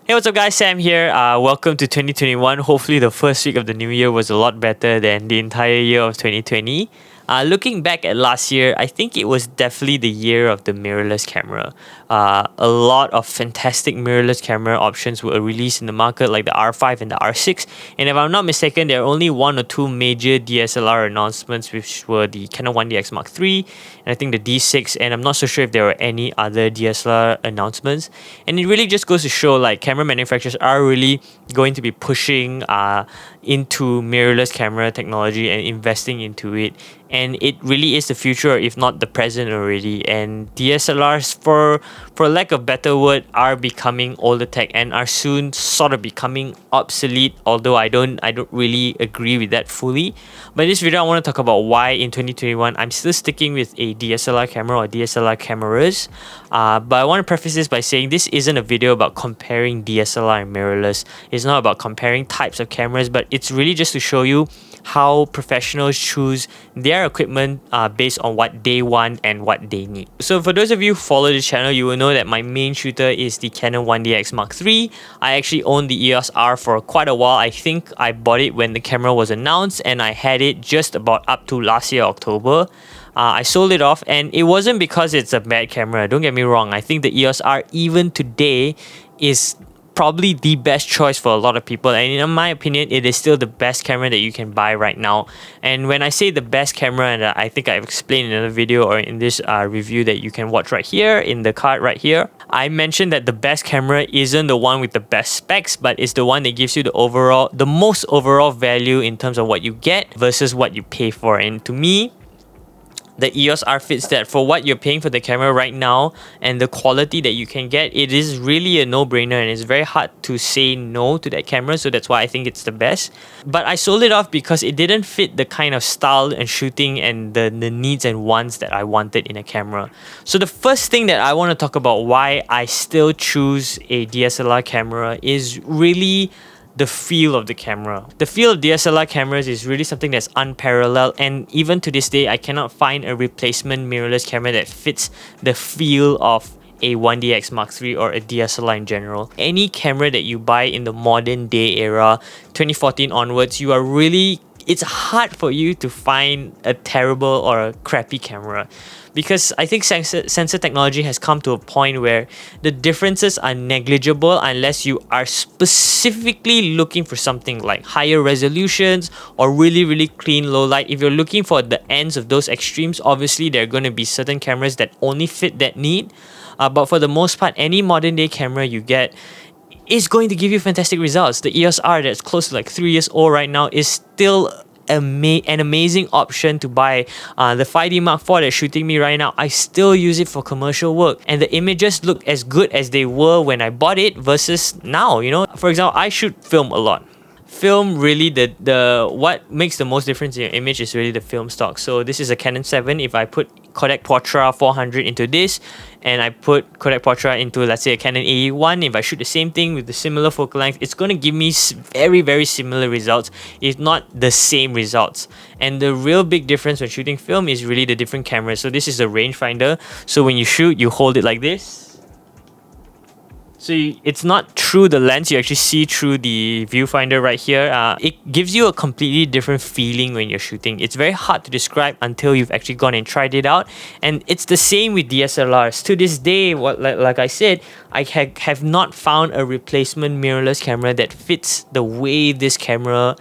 Hey, what's up, guys? Sam here. Welcome to 2021. Hopefully, the first week of the new year was a lot better than the entire year of 2020. Looking back at last year, I think it was definitely the year of the mirrorless camera. A lot of fantastic mirrorless camera options were released in the market, like the R5 and the R6. And if I'm not mistaken, there are only one or two major DSLR announcements, which were the Canon 1DX Mark III and I think the D6. And I'm not so sure if there were any other DSLR announcements. And it really just goes to show, like, camera manufacturers are really going to be pushing into mirrorless camera technology and investing into it. And it really is the future, if not the present already. And DSLRs, for lack of better word, are becoming older tech and are soon sort of becoming obsolete. Although I don't really agree with that fully. But in this video, I want to talk about why in 2021 I'm still sticking with a DSLR camera or DSLR cameras. But I want to preface this by saying this isn't a video about comparing DSLR and mirrorless. It's not about comparing types of cameras, but it's really just to show you how professionals choose their equipment based on what they want and what they need. So for those of you who follow the channel, you will know that my main shooter is the Canon 1DX Mark III. I actually owned the EOS R for quite a while. I think I bought it when the camera was announced and I had it just about up to last year October. I sold it off, and it wasn't because it's a bad camera. Don't get me wrong. I think the EOS R even today is probably the best choice for a lot of people, and in my opinion it is still the best camera that you can buy right now. And when I say the best camera, and I think I've explained in another video or in this review that you can watch right here in the card right here, I mentioned that the best camera isn't the one with the best specs, but it's the one that gives you the most overall value in terms of what you get versus what you pay for. And to me, the EOS R fits that. For what you're paying for the camera right now and the quality that you can get, it is really a no-brainer, and it's very hard to say no to that camera. So that's why I think it's the best. But I sold it off because it didn't fit the kind of style and shooting and the needs and wants that I wanted in a camera. So the first thing that I want to talk about why I still choose a DSLR camera is really the feel of the camera. The feel of DSLR cameras is really something that's unparalleled, and even to this day I cannot find a replacement mirrorless camera that fits the feel of a 1DX Mark III or a DSLR in general. Any camera that you buy in the modern day era, 2014 onwards, it's hard for you to find a terrible or a crappy camera, because I think sensor technology has come to a point where the differences are negligible unless you are specifically looking for something like higher resolutions or really clean low light. If you're looking for the ends of those extremes, obviously there are going to be certain cameras that only fit that need. But for the most part, any modern day camera you get is going to give you fantastic results. The EOS R, that's close to like 3 years old right now, is still an amazing option to buy. The 5D Mark IV that's shooting me right now, I still use it for commercial work, and the images look as good as they were when I bought it versus now. For example, I shoot film a lot. Film, really, the what makes the most difference in your image is really the film stock. So this is a Canon 7. If I put Kodak Portra 400 into this and I put Kodak Portra into, let's say, a Canon AE1, if I shoot the same thing with the similar focal length, it's going to give me very similar results, if not the same results. And the real big difference when shooting film is really the different cameras. So this is the rangefinder. So when you shoot, you hold it like this. So it's not through the lens, you actually see through the viewfinder right here. It gives you a completely different feeling when you're shooting. It's very hard to describe until you've actually gone and tried it out. And it's the same with DSLRs. To this day, like I said, I have not found a replacement mirrorless camera that fits the way this camera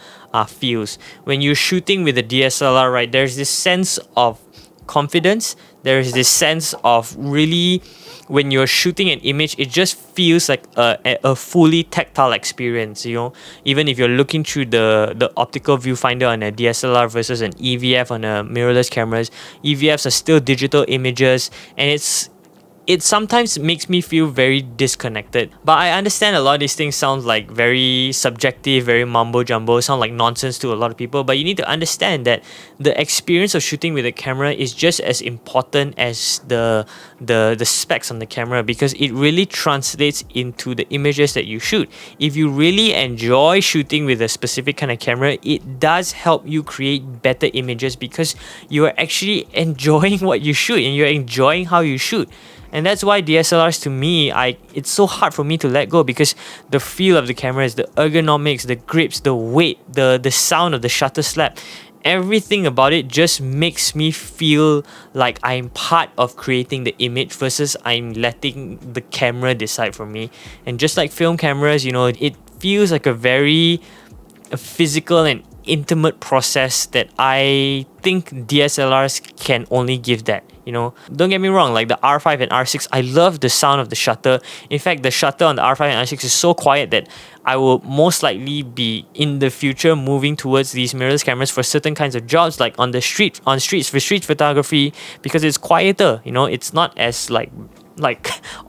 feels. When you're shooting with a DSLR, right, there's this sense of confidence. There is this sense of really, when you're shooting an image, it just feels like a fully tactile experience. Even if you're looking through the optical viewfinder on a DSLR versus an EVF on a mirrorless cameras, EVFs are still digital images, and it sometimes makes me feel very disconnected. But I understand a lot of these things sound like very subjective, very mumbo jumbo, sound like nonsense to a lot of people, but you need to understand that the experience of shooting with a camera is just as important as the specs on the camera, because it really translates into the images that you shoot. If you really enjoy shooting with a specific kind of camera, it does help you create better images because you are actually enjoying what you shoot and you're enjoying how you shoot. And that's why DSLRs to me, it's so hard for me to let go, because the feel of the cameras, the ergonomics, the grips, the weight, the sound of the shutter slap, everything about it just makes me feel like I'm part of creating the image versus I'm letting the camera decide for me. And just like film cameras, it feels like a very physical and intimate process that I think DSLRs can only give that. Don't get me wrong, like the R5 and R6, I love the sound of the shutter. In fact, the shutter on the R5 and R6 is so quiet that I will most likely be in the future moving towards these mirrorless cameras for certain kinds of jobs, like on streets for street photography, because it's quieter. It's not as like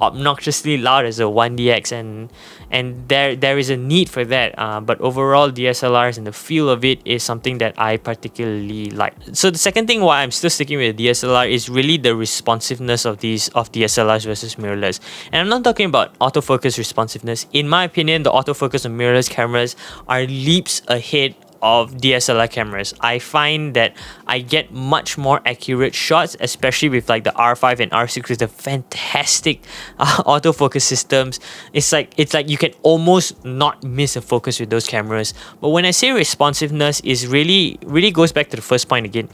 obnoxiously loud as a 1DX, and there is a need for that, but overall DSLRs and the feel of it is something that I particularly like. So the second thing why I'm still sticking with DSLR is really the responsiveness of DSLRs versus mirrorless. And I'm not talking about autofocus responsiveness. In my opinion, the autofocus on mirrorless cameras are leaps ahead of DSLR cameras. I find that I get much more accurate shots, especially with like the R5 and R6 with the fantastic autofocus systems. It's like you can almost not miss a focus with those cameras. But when I say responsiveness, is really goes back to the first point again.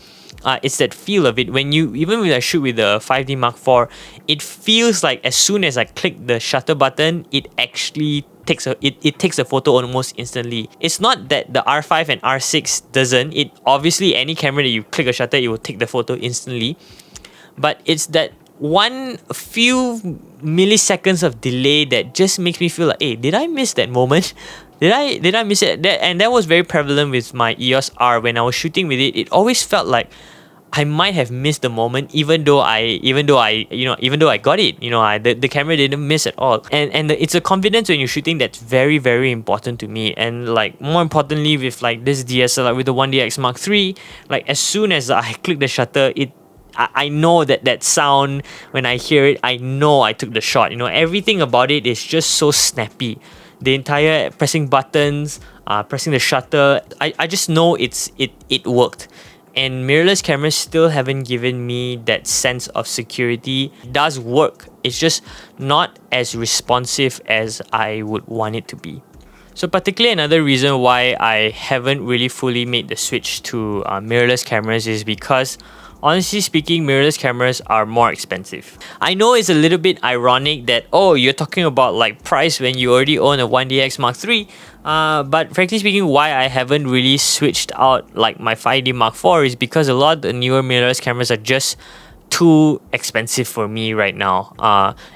It's that feel of it. Even when I shoot with the 5D Mark IV, it feels like as soon as I click the shutter button, it actually takes a photo almost instantly. It's not that the R5 and R6 doesn't. It obviously, any camera that you click a shutter, it will take the photo instantly. But it's that one few milliseconds of delay that just makes me feel like, hey, did I miss that moment? Did I miss it? And that was very prevalent with my EOS R. When I was shooting with it, it always felt like I might have missed the moment, even though I got it. The camera didn't miss at all. And it's a confidence when you're shooting that's very, very important to me. And like more importantly, with like this DSLR, with the 1DX Mark III, like as soon as I click the shutter, I know that sound. When I hear it, I know I took the shot. Everything about it is just so snappy. The entire pressing buttons, pressing the shutter, I just know it worked. And mirrorless cameras still haven't given me that sense of security. It does work. It's just not as responsive as I would want it to be. So particularly another reason why I haven't really fully made the switch to mirrorless cameras is because, honestly speaking, mirrorless cameras are more expensive. I know it's a little bit ironic that, you're talking about like price when you already own a 1DX Mark III. But frankly speaking, why I haven't really switched out like my 5D Mark IV is because a lot of the newer mirrorless cameras are just too expensive for me right now.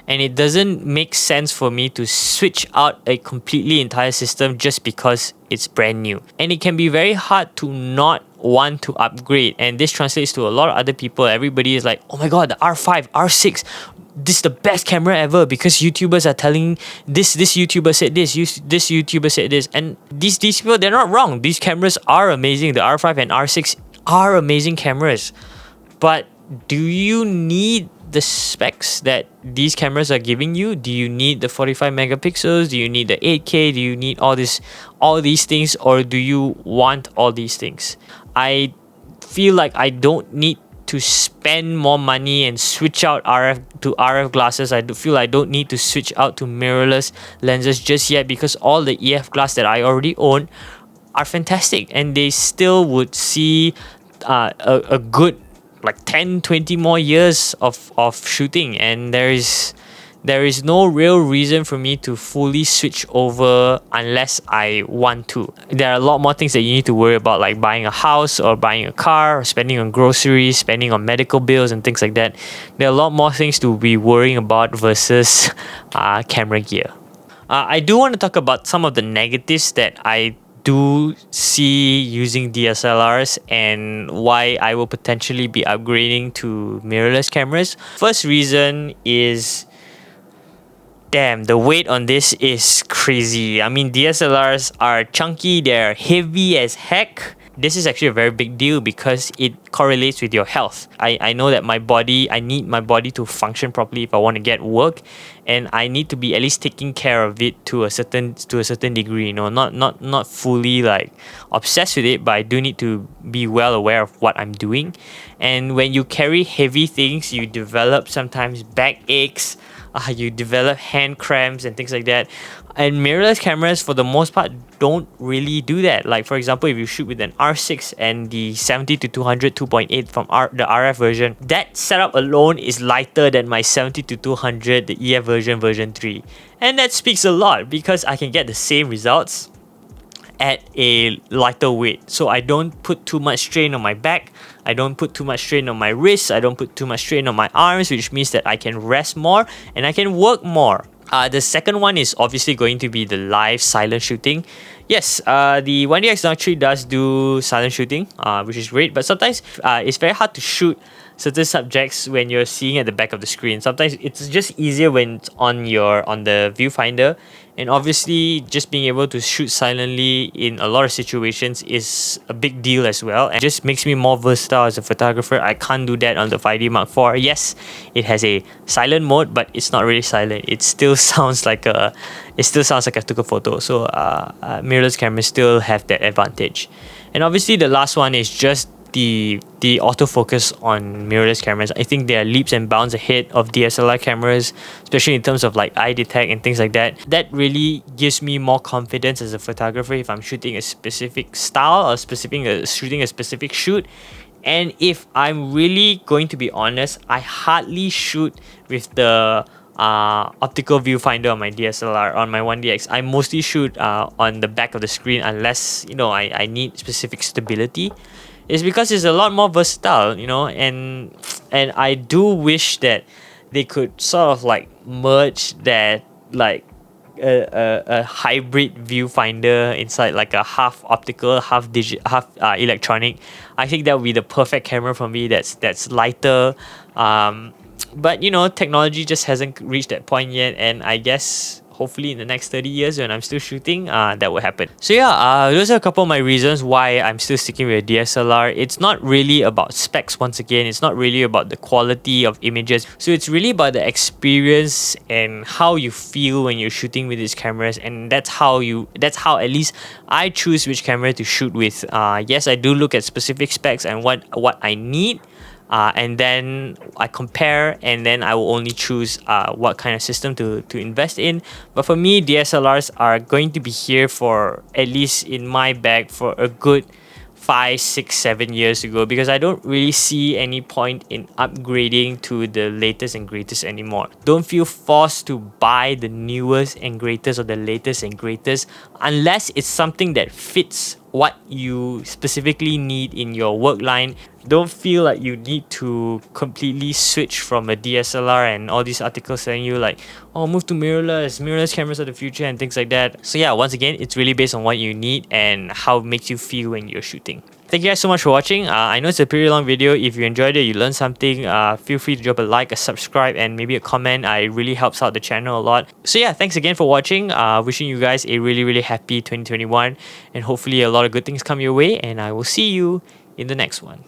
And it doesn't make sense for me to switch out a completely entire system just because it's brand new. And it can be very hard to not want to upgrade. And this translates to a lot of other people. Everybody is like, oh my god, the R5, R6, this is the best camera ever because YouTubers are telling this YouTuber said this, this YouTuber said this. And these people, they're not wrong. These cameras are amazing. The R5 and R6 are amazing cameras. But do you need the specs that these cameras are giving you? Do you need the 45 megapixels? Do you need the 8K? Do you need all these things, or do you want all these things? I feel like I don't need to spend more money and switch out RF glasses. I feel I don't need to switch out to mirrorless lenses just yet, because all the EF glass that I already own are fantastic, and they still would see a good like 10-20 more years of shooting. And there is no real reason for me to fully switch over unless I want to. There are a lot more things that you need to worry about, like buying a house or buying a car, or spending on groceries, spending on medical bills and things like that. There are a lot more things to be worrying about versus camera gear. I do want to talk about some of the negatives that I do see using DSLRs and why I will potentially be upgrading to mirrorless cameras. First reason is, damn, the weight on this is crazy. I mean, DSLRs are chunky, they're heavy as heck, this is actually a very big deal because it correlates with your health. I know that I need my body to function properly if I want to get work, and I need to be at least taking care of it to a certain degree, not fully like obsessed with it, but I do need to be well aware of what I'm doing. And when you carry heavy things, you develop sometimes back aches, you develop hand cramps and things like that. And mirrorless cameras, for the most part, don't really do that. Like, for example, if you shoot with an R6 and the 70 to 200 2.8 from the RF version, that setup alone is lighter than my 70 to 200, the EF version 3. And that speaks a lot because I can get the same results at a lighter weight. So I don't put too much strain on my back, I don't put too much strain on my wrists, I don't put too much strain on my arms, which means that I can rest more and I can work more. The second one is obviously going to be the live silent shooting. Yes, the 1DX Mark III does do silent shooting, which is great, but sometimes it's very hard to shoot certain subjects when you're seeing at the back of the screen. Sometimes it's just easier when it's on the viewfinder, and obviously just being able to shoot silently in a lot of situations is a big deal as well, and just makes me more versatile as a photographer. I can't do that on the 5D Mark IV. Yes, it has a silent mode, but it's not really silent. It still sounds like I took a photo. So mirrorless cameras still have that advantage. And obviously the last one is just the autofocus on mirrorless cameras. I think they are leaps and bounds ahead of DSLR cameras, especially in terms of like eye detect and things like that. That really gives me more confidence as a photographer if I'm shooting a specific style or shooting a specific shoot. And if I'm really going to be honest, I hardly shoot with the optical viewfinder on my DSLR, on my 1DX. I mostly shoot on the back of the screen unless I need specific stability. It's because it's a lot more versatile, and I do wish that they could sort of like merge that, like a hybrid viewfinder inside, like a half optical, half electronic. I think that would be the perfect camera for me. That's lighter, but technology just hasn't reached that point yet, and I guess hopefully in the next 30 years when I'm still shooting, that will happen. So yeah, those are a couple of my reasons why I'm still sticking with a DSLR. It's not really about specs once again. It's not really about the quality of images. So it's really about the experience and how you feel when you're shooting with these cameras, and that's how at least I choose which camera to shoot with. Yes, I do look at specific specs and what I need. And then I compare, and then I will only choose what kind of system to invest in. But for me, DSLRs are going to be here for, at least in my bag, for a good 5, 6, 7 years to go, because I don't really see any point in upgrading to the latest and greatest anymore. Don't feel forced to buy the newest and greatest or the latest and greatest unless it's something that fits what you specifically need in your work line. Don't feel like you need to completely switch from a DSLR and all these articles telling you like, oh, move to mirrorless cameras are the future and things like that. So yeah, once again, it's really based on what you need and how it makes you feel when you're shooting. Thank you guys so much for watching. I know it's a pretty long video. If you enjoyed it, you learned something, feel free to drop a like, a subscribe, and maybe a comment. It really helps out the channel a lot. So yeah, thanks again for watching. Wishing you guys a really, really happy 2021, and hopefully a lot of good things come your way, and I will see you in the next one.